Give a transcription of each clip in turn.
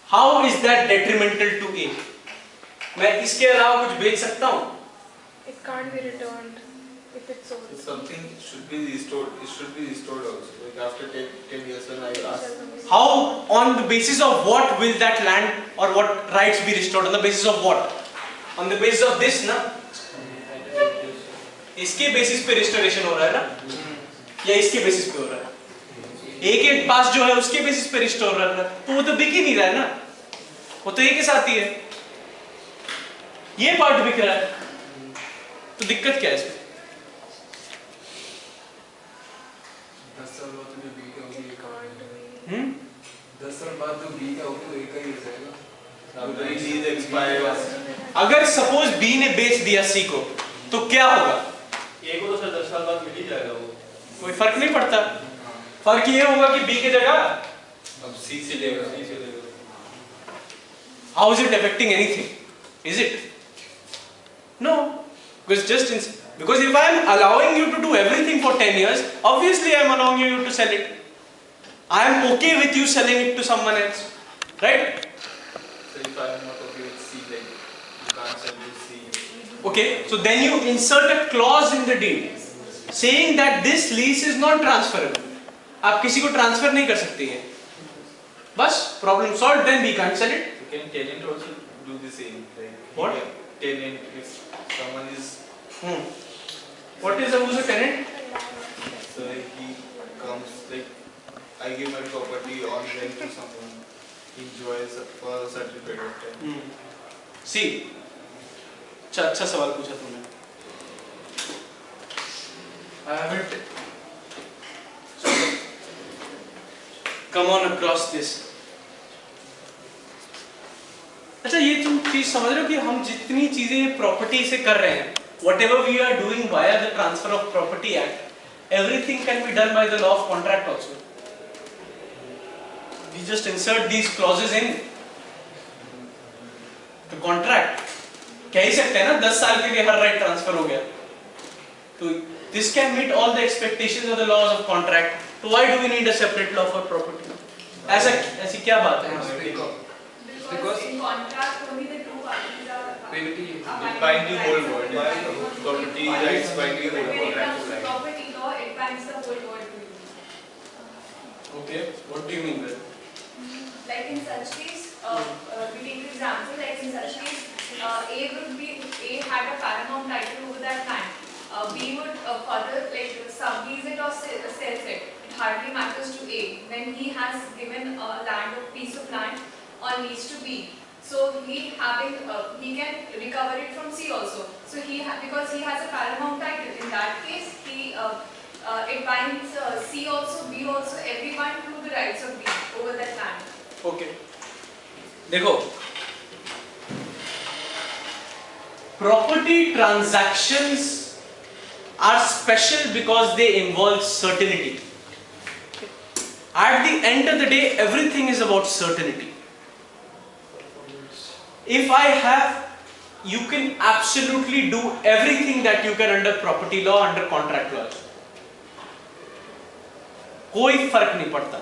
How is that detrimental to A? मैं इसके अलावा कुछ बेच सकता हूँ? It can't be returned if it's sold. So something should be restored. It should be restored also. Like after 10 years when I ask. How, on the basis of what will that land or what rights be restored? On the basis of what? On the basis of this ना? इसके basis पे restoration हो रहा है ना? या इसके basis पे हो रहा है? ए के पास जो है उसके बेसिस पे रिस्टोर हो रहा है, तो वो तो बिक ही नहीं रहा है ना, वो तो ए के साथ ही है, ये पार्ट बिक रहा है, तो दिक्कत क्या है इसमें? 10 साल बाद तो बी का होगी, 10 साल बाद तो बी का होगी, तो एक ही हो जाएगा। अगर सपोज बी ने बेच दिया सी को, तो क्या होगा? ए को तो सर 10 साल बाद मिल ही जाएगा, वो कोई फर्क नहीं पड़ता। फर्क ये होगा कि बी की जगह अब सी से लेगा। How is it affecting anything? Is it? No, because if I am allowing you to do everything for 10 years, obviously I am allowing you to sell it. I am okay with you selling it to someone else, right? So if I am not okay with C, like you can't sell to C. Okay, so then you insert a clause in the deed saying that this lease is not transferable. आप किसी को transfer नहीं कर सकते हैं, बस problem solve, then we can sell it. You can tenant also do the same. Like What? Tenant, if someone is What is who's a tenant? so he comes, like I give my property on rent to someone, he enjoys for a certain period of time. सी, अच्छा सवाल पूछा तुमने. I haven't come on across this. अच्छा, ये तुम चीज समझ रहे हो कि हम जितनी चीजें प्रॉपर्टी से कर रहे हैं, whatever we are doing via the Transfer of Property Act, everything can be done by the law of contract also. We just insert these clauses in the contract. कह ही सकते हैं ना 10 साल के लिए हर राइट ट्रांसफर हो गया, तो this can meet all the expectations of the laws of contract. So why do we need a separate law for property? ऐसी क्या बात है? Because in contract only the two parties are It binds the whole world. Property rights bind the whole when it world. comes to property law, it binds the whole world to you. Okay, what do you mean by that? Like in such case, we take the example, like in such case, A had a paramount title over that land. B would further like sublease it or sells it. It hardly matters to A. Then he has given a piece of land on lease to B. So he can recover it from C also. So because he has a paramount title, in that case it binds C also, B also, everyone to the rights of B over that land. Okay. देखो, property transactions are special because they involve certainty. At the end of the day, everything is about certainty. If I have, you can absolutely do everything that you can under property law, under contract laws. कोई फर्क नहीं पड़ता,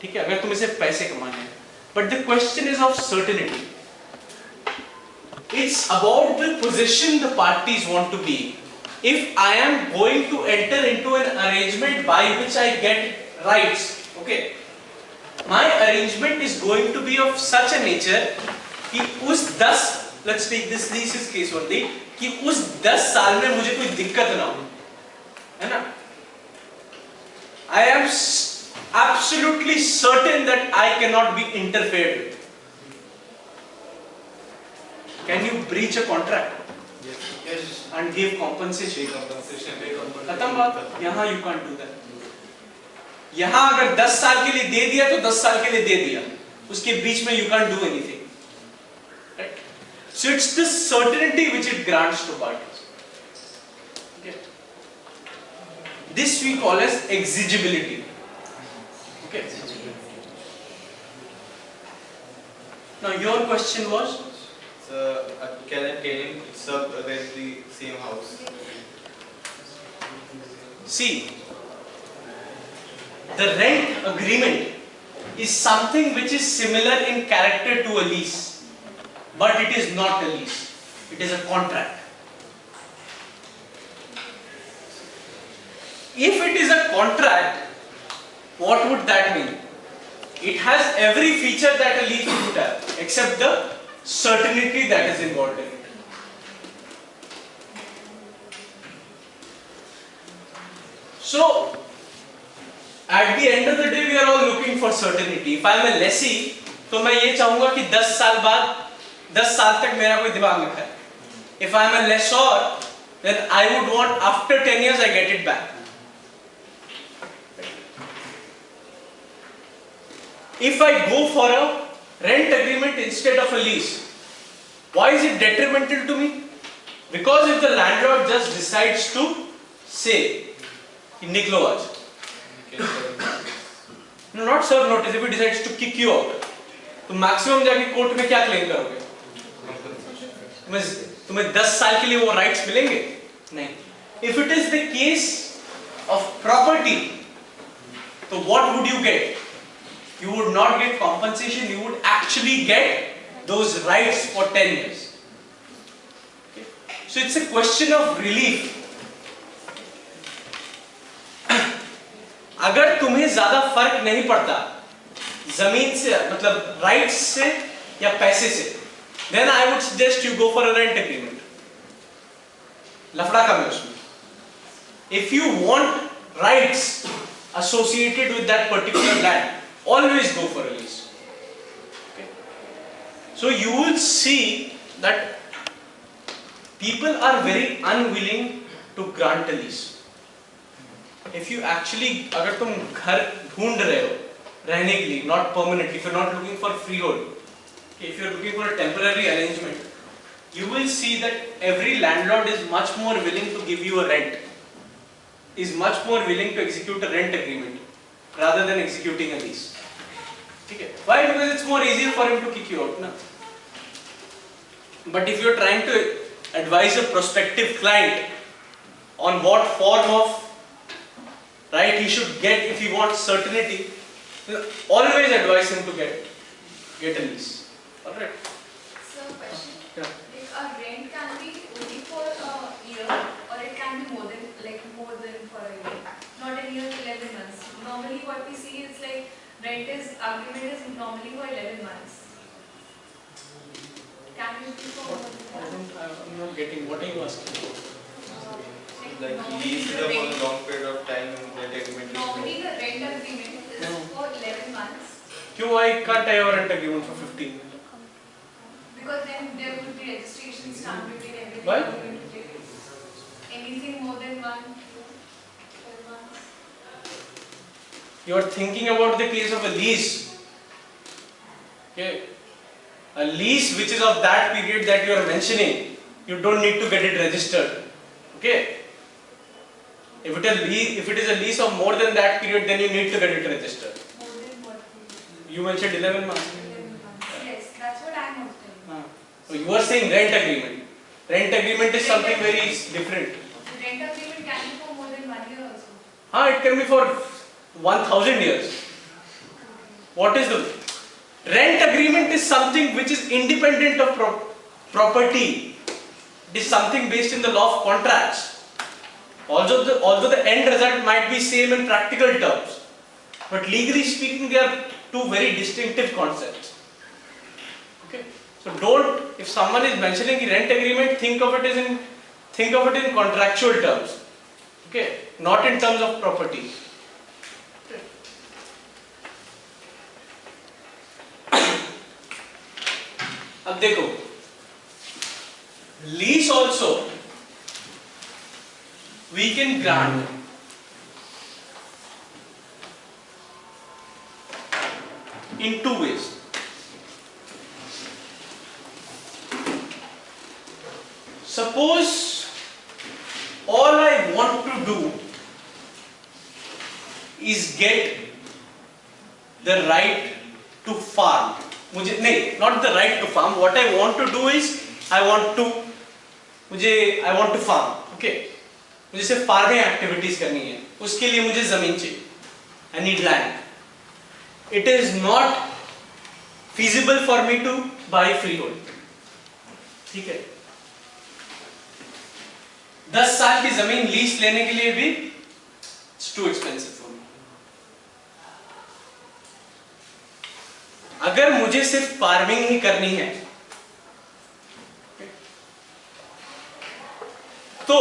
ठीक है, अगर तुम इसे पैसे कमाने हैं. But the question is of certainty. It's about the position the parties want to be. If I am going to enter into an arrangement by which I get rights, okay, my arrangement is going to be of such a nature कि उस 10, let's take this lease case only, कि उस 10 साल में मुझे कोई दिक्कत ना हो, है ना? I am absolutely certain that I cannot be interfered with. Can you breach a contract? Yes. And give compensation? खत्म बात. यहाँ you can't do that. यहाँ अगर 10 साल के लिए दे दिया तो 10 साल के लिए दे दिया, उसके बीच में you can't do anything. Right? So it's the certainty which it grants to parties. Okay. This we call as exigibility. Okay. Now your question was? So can a tenant sub-rent the same house? See, the rent agreement is something which is similar in character to a lease, but it is not a lease. It is a contract. If it is a contract, what would that mean? It has every feature that a lease would have, except the certainty that is involved in it. So, at the end of the day, we are all looking for certainty. If I am a lessee, तो मैं ये चाहूँगा कि 10 साल बाद, 10 साल तक मेरा कोई दिमाग न खाए. If I am a lessor, then I would want after 10 years I get it back. If I go for a rent agreement instead of a lease, why is it detrimental to me? Because if the landlord just decides to say, निकलो आज. No, not serve notice. If he decides to kick you out, तो maximum जाके court में क्या claim करोगे? तुम्हें 10 साल के लिए वो राइट्स मिलेंगे? नहीं. If it is the case of property, तो what would you get? You would not get compensation. You would actually get those rights for 10 years. Okay? So it's a question of relief. अगर तुम्हें ज्यादा फर्क नहीं पड़ता जमीन से, मतलब राइट्स से या पैसे से, then I would suggest you go for a rent agreement. लफड़ा कम है उसमें. If you want rights associated with that particular land, always go for a lease. Okay? So you will see that people are very unwilling to grant a lease. If you actually, अगर तुम घर ढूंढ रहे हो रहने के लिए, not permanently, if you're not looking for freehold, if you're looking for a temporary arrangement, you will see that every landlord is much more willing to give you a rent, is much more willing to execute a rent agreement rather than executing a lease. Okay. Why? Because it's more easier for him to kick you out. No? But if you're trying to advise a prospective client on what form of right he should get if he wants certainty, always advise him to get a lease. Alright. So, question. Yeah. Like a rent can be only for a year, or it can be more than for a year. Not a year, 11 months. Normally, what we see is like rent agreement is normally for 11 months. Can it be for more than that? I'm not getting. What are you asking? Like normally lease the for a rent- long period of time and rent agreement is Normally, the rent agreement is No. for 11 months. क्यों I can't have a rent agreement for 15? Because then there would be registration, stamp duty, and everything. Why? going into place. Anything more than 12 months. You are thinking about the case of a lease. Okay. A lease which is of that period that you are mentioning, you don't need to get it registered. Okay. If it is a lease of more than that period, then you need to get it registered. More than what? period? You mentioned 11 months. 11 months. Yes, that's what I'm also telling. So you are saying rent agreement. Rent agreement is something very different. The rent agreement can be for more than 1 year also. It can be for 1000 years. What is the rent agreement? Is something which is independent of property. It is something based in the law of contracts. Although the end result might be same in practical terms, but legally speaking, they are two very distinctive concepts. Okay. So don't, if someone is mentioning the rent agreement, think of it in contractual terms. Okay, not in terms of property. Okay. अब देखो, lease also we can grant in two ways. Suppose all I want to do is get the right to farm. Not the right to farm. What I want to do is I want to farm. Okay. मुझे सिर्फ farming activities करनी है, उसके लिए मुझे जमीन चाहिए. I need land. it is not feasible for me to buy freehold. ठीक है, 10 साल की जमीन लीज लेने के लिए भी it's too expensive for me. अगर मुझे सिर्फ फार्मिंग ही करनी है तो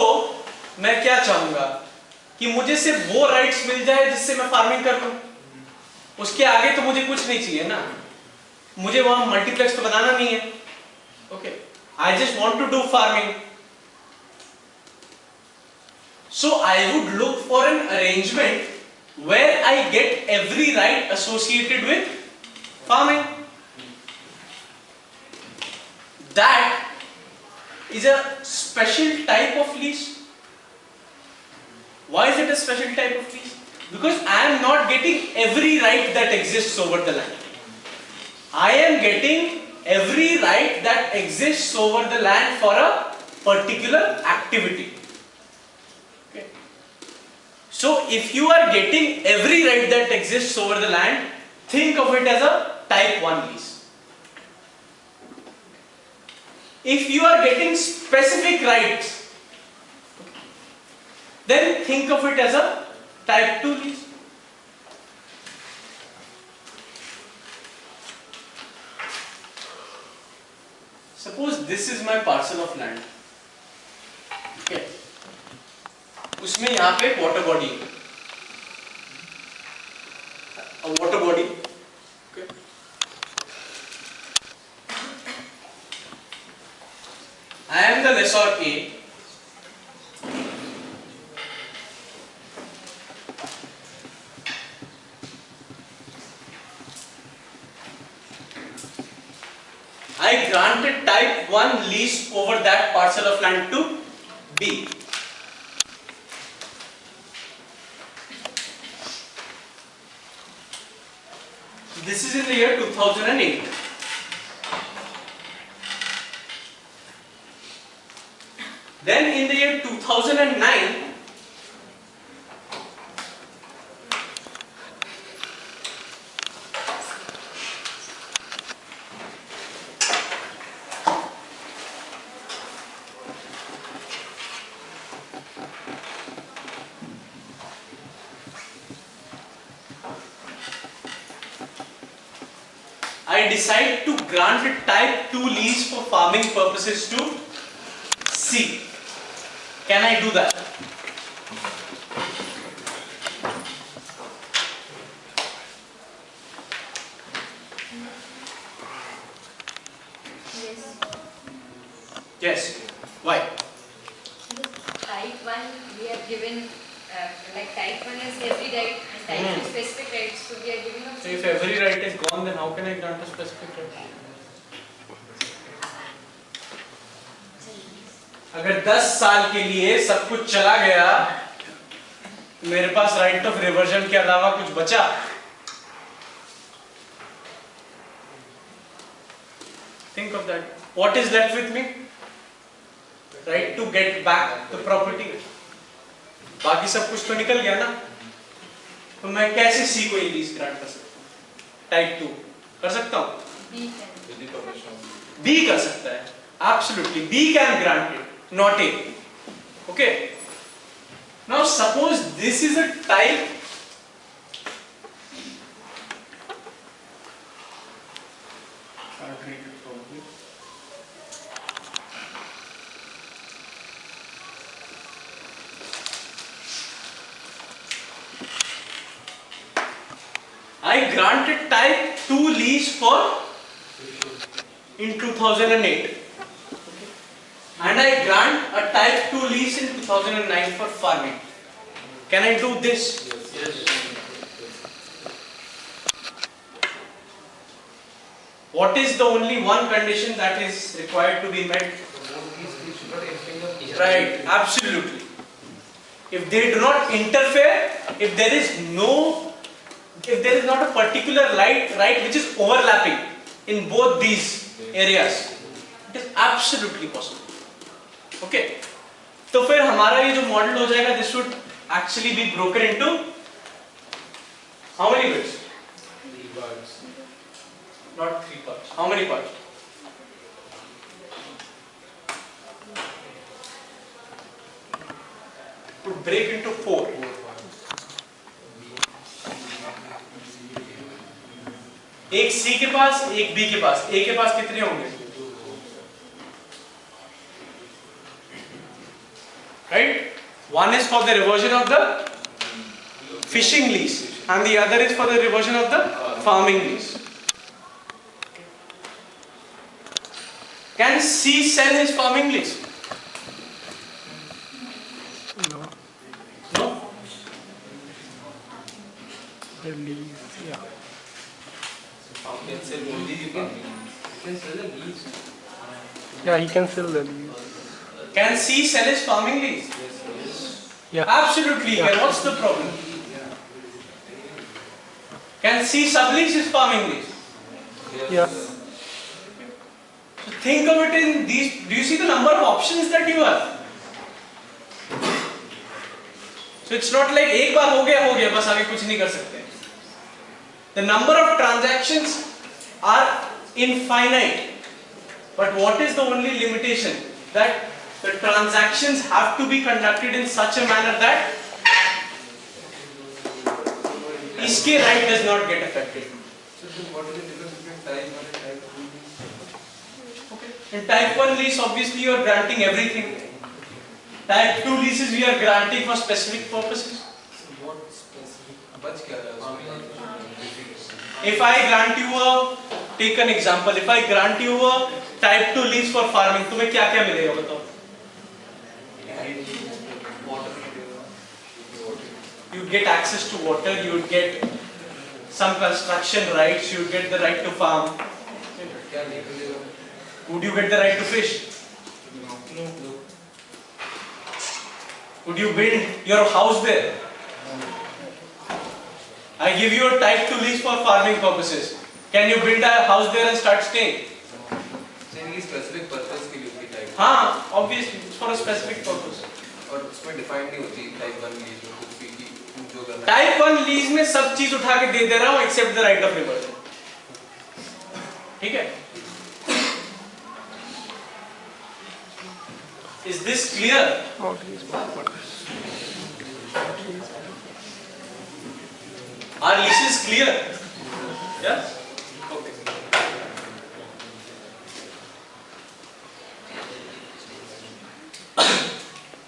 मैं क्या चाहूंगा कि मुझे सिर्फ वो राइट्स मिल जाए जिससे मैं फार्मिंग कर लूं, उसके आगे तो मुझे कुछ नहीं चाहिए ना, मुझे वहां मल्टीप्लेक्स तो बनाना नहीं है. Okay, I just want to do farming. So I would look for an arrangement where I get every right associated with farming. That is a special type of lease. Why is it a special type of lease? Because I am not getting every right that exists over the land. I am getting every right that exists over the land for a particular activity. Okay. So if you are getting every right that exists over the land, think of it as a type 1 lease. If you are getting specific rights, then think of it as a type 2 lease. Suppose this is my parcel of land. Okay. उसमें यहाँ पे water body है. A water body. Okay. I am the lessor A. I granted type 1 lease over that parcel of land to B. This is in the year 2008. Then in the year 2009, I decide to grant a type 2 lease for farming purposes to C. Can I do that? Yes. Yes. Why? Type 1 we are given, like type 1 is every right and type 2 specific rights, so we are giving up. So if every right is gone, then how can I grant a specific right? अगर 10 साल के लिए सब कुछ चला गया, मेरे पास right of reversion के अलावा कुछ बचा? Think of that. What is left with me? Right to get back the property. बाकी सब कुछ तो निकल गया ना, तो मैं कैसे सी को लीज ग्रांट कर सकता हूँ? टाइप 2 कर सकता हूँ? B कर सकता है. Absolutely, B can grant it, not A. Okay. Now suppose this is a type I granted type 2 lease for in 2008. And I grant a type 2 lease in 2009 for farming. Can I do this? Yes. What is the only one condition that is required to be met? Right, absolutely. If they do not interfere, if there is not a particular right which is overlapping in both these areas, it is absolutely possible. Okay, तो फिर हमारा ये जो model हो जाएगा, this would actually be broken into how many bits? parts. Not 3 parts. How many parts? To break into 4. 4 parts. एक C के पास, एक B के पास. A के पास कितने होंगे? Right? One is for the reversion of the fishing lease and the other is for the reversion of the farming lease. Can C sell his farming lease? No. No? The lease, yeah. How can sell only the farming? You can sell the leaves. Yeah, he can sell the lease. Can C sell his farming lease? Yeah. Absolutely, Yeah. yeah. What's the problem? Can C sublease his farming lease? Yeah. So think of it in these. Do you see the number of options that you have? So it's not like एक बार हो गया बस आगे कुछ नहीं कर सकते. The number of transactions are infinite, but what is the only limitation? That the transactions have to be conducted in such a manner that इसके right does not get affected. So then what is the difference between type 1 and type 2 lease? Okay. In type 1 lease, obviously you are granting everything. Type 2 leases we are granting for specific purposes. So what specific? बच क्या रहा है उसमें? If I grant you a, take an example, if I grant you a type 2 lease for farming, तुम्हें क्या क्या मिलेगा बताओ? You would get access to water, you would get some construction rights, you would get the right to farm. क्या नहीं मिलेगा? Would you get the right to fish? No. Would you build your house there? I give you a type 2 lease for farming purposes. Can you build a house there and start staying? So इनकी specific purpose के लिए होती type. हाँ, obviously, it's for a specific purpose. और उसमें define नहीं होती type 1 lease में कुछ भी कि तुम जो करना है. Type 1 lease में सब चीज उठा के दे रहा हूँ except the right of reversion. ठीक है? Is this clear? Mortgage property. Are leases clear? Yes? Okay.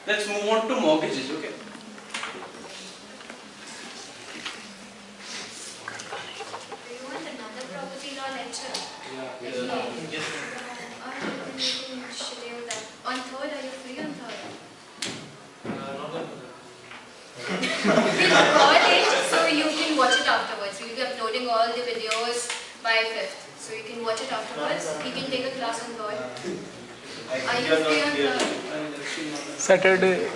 Let's move on to mortgages, okay? Do you want another property law lecture? Yes. Schedule that. On 3rd, are you free on 3rd? We'll call it so you can watch it afterwards. We'll be uploading all the videos by 5th. So you can watch it afterwards. You can take a class on 3rd. Are you free on 3rd? Saturday.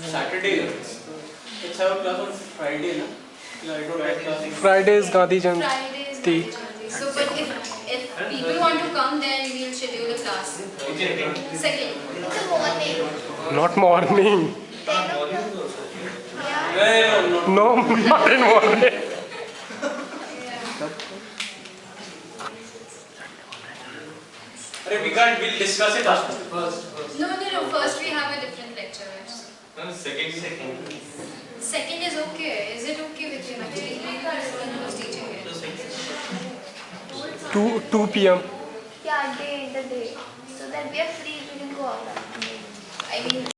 Saturday. Let's have a class on Friday, na? I don't have class. Friday is Gandhi Jayanti. Friday is Gandhi Jayanti. So, but if people want to come, then we'll schedule a class. Second. Not morning. Yeah. No. No, not in morning. We can't, we'll discuss it after. First. No. First we have a different lecture. Second. Second is okay. Is it okay with you? Actually, I was teaching it. 2 p.m. Yeah, the day. So that we are free, we can go out. I mean,